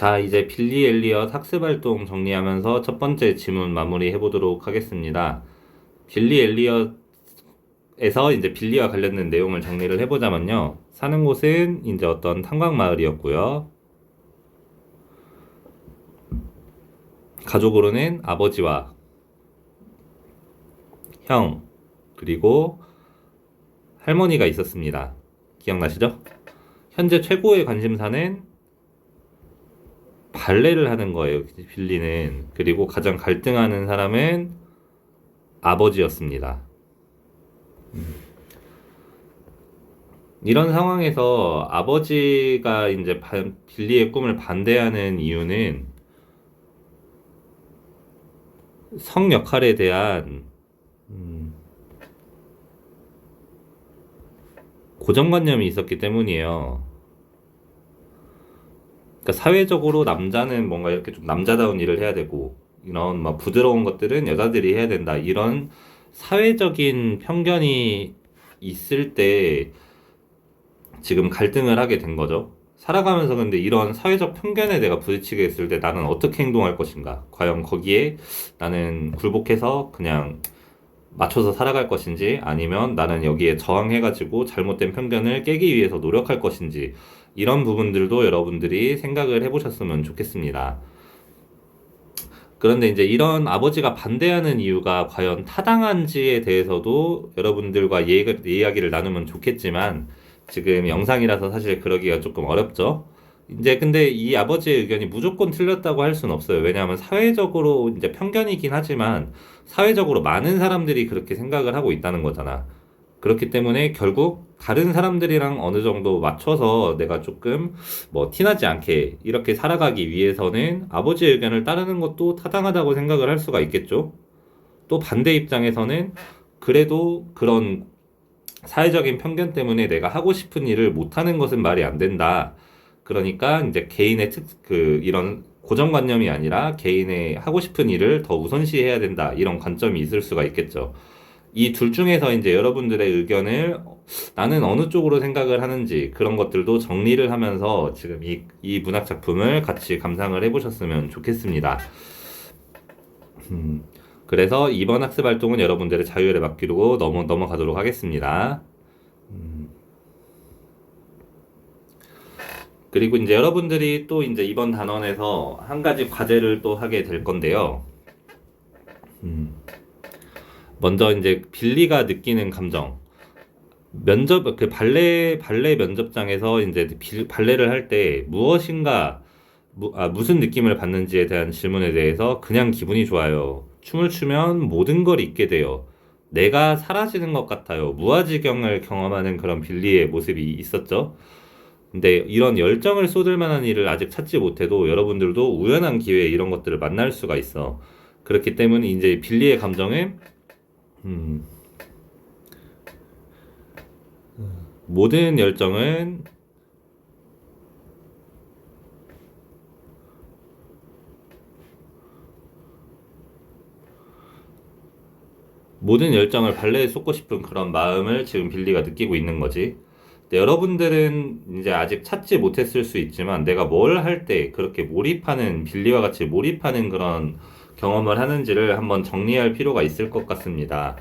자, 이제 빌리 엘리엇 학습 활동 정리하면서 첫 번째 지문 마무리 해보도록 하겠습니다. 빌리 엘리엇에서 이제 빌리와 관련된 내용을 정리를 해보자면요. 사는 곳은 이제 어떤 탄광 마을이었고요. 가족으로는 아버지와 형, 그리고 할머니가 있었습니다. 기억나시죠? 현재 최고의 관심사는 발레를 하는 거예요, 빌리는. 그리고 가장 갈등하는 사람은 아버지였습니다. 이런 상황에서 아버지가 이제 빌리의 꿈을 반대하는 이유는 성 역할에 대한 고정관념이 있었기 때문이에요. 그러니까 사회적으로 남자는 뭔가 이렇게 좀 남자다운 일을 해야 되고 이런 막 부드러운 것들은 여자들이 해야 된다. 이런 사회적인 편견이 있을 때 지금 갈등을 하게 된 거죠. 살아가면서 근데 이런 사회적 편견에 내가 부딪히게 됐을 때 나는 어떻게 행동할 것인가? 과연 거기에 나는 굴복해서 그냥 맞춰서 살아갈 것인지 아니면 나는 여기에 저항해가지고 잘못된 편견을 깨기 위해서 노력할 것인지 이런 부분들도 여러분들이 생각을 해보셨으면 좋겠습니다. 그런데 이제 이런 아버지가 반대하는 이유가 과연 타당한지에 대해서도 여러분들과 이야기를 나누면 좋겠지만 지금 영상이라서 사실 그러기가 조금 어렵죠. 이제 근데 이 아버지의 의견이 무조건 틀렸다고 할 수는 없어요. 왜냐하면 사회적으로 이제 편견이긴 하지만 사회적으로 많은 사람들이 그렇게 생각을 하고 있다는 거잖아. 그렇기 때문에 결국 다른 사람들이랑 어느 정도 맞춰서 내가 조금 뭐 티나지 않게 이렇게 살아가기 위해서는 아버지의 의견을 따르는 것도 타당하다고 생각을 할 수가 있겠죠. 또 반대 입장에서는 그래도 그런 사회적인 편견 때문에 내가 하고 싶은 일을 못하는 것은 말이 안 된다. 그러니까 이제 개인의 이런 고정관념이 아니라 개인의 하고 싶은 일을 더 우선시해야 된다. 이런 관점이 있을 수가 있겠죠. 이 둘 중에서 이제 여러분들의 의견을 나는 어느 쪽으로 생각을 하는지 그런 것들도 정리를 하면서 지금 이 문학 작품을 같이 감상을 해보셨으면 좋겠습니다. 그래서 이번 학습 활동은 여러분들의 자유에 맡기고 넘어가도록 하겠습니다. 그리고 이제 여러분들이 또 이제 이번 단원에서 한 가지 과제를 또 하게 될 건데요. 먼저 이제 빌리가 느끼는 감정. 그 발레 면접장에서 이제 발레를 할 때 무엇인가, 무슨 느낌을 받는지에 대한 질문에 대해서 그냥 기분이 좋아요. 춤을 추면 모든 걸 잊게 돼요. 내가 사라지는 것 같아요. 무아지경을 경험하는 그런 빌리의 모습이 있었죠. 근데 이런 열정을 쏟을 만한 일을 아직 찾지 못해도 여러분들도 우연한 기회에 이런 것들을 만날 수가 있어. 그렇기 때문에 이제 빌리의 감정은 음, 모든 열정은 모든 열정을 발레에 쏟고 싶은 그런 마음을 지금 빌리가 느끼고 있는 거지. 근데 여러분들은 이제 아직 찾지 못했을 수 있지만 내가 뭘 할 때 그렇게 몰입하는 빌리와 같이 몰입하는 그런 경험을 하는지를 한번 정리할 필요가 있을 것 같습니다.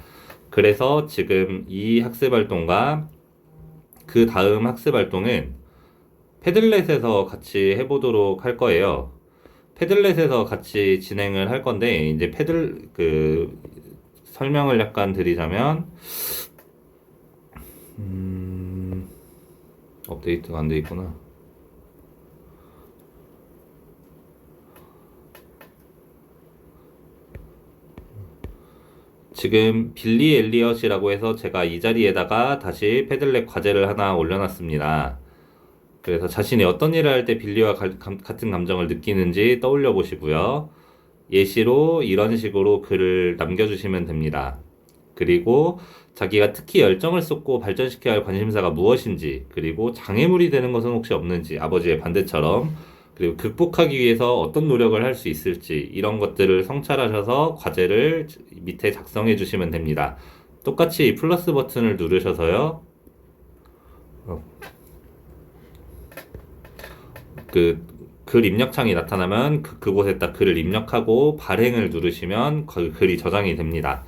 그래서 지금 이 학습 활동과 그 다음 학습 활동은 패들렛에서 같이 해보도록 할 거예요. 패들렛에서 같이 진행을 할 건데 이제 설명을 약간 드리자면 업데이트가 안 돼 있구나. 지금 빌리 엘리엇이라고 해서 제가 이 자리에다가 다시 패들렛 과제를 하나 올려놨습니다. 그래서 자신이 어떤 일을 할 때 빌리와 같은 감정을 느끼는지 떠올려 보시고요. 예시로 이런 식으로 글을 남겨주시면 됩니다. 그리고 자기가 특히 열정을 쏟고 발전시켜야 할 관심사가 무엇인지, 그리고 장애물이 되는 것은 혹시 없는지, 아버지의 반대처럼, 그리고 극복하기 위해서 어떤 노력을 할 수 있을지, 이런 것들을 성찰하셔서 과제를 밑에 작성해 주시면 됩니다. 똑같이 이 플러스 버튼을 누르셔서요. 어, 그 글 입력창이 나타나면 그곳에다 글을 입력하고 발행을 누르시면 거기 글이 저장이 됩니다.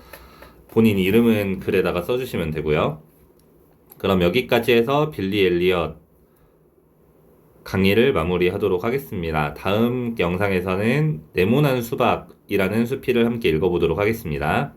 본인 이름은 글에다가 써주시면 되고요. 그럼 여기까지 해서 빌리 엘리엇 강의를 마무리하도록 하겠습니다. 다음 영상에서는 네모난 수박이라는 수필을 함께 읽어보도록 하겠습니다.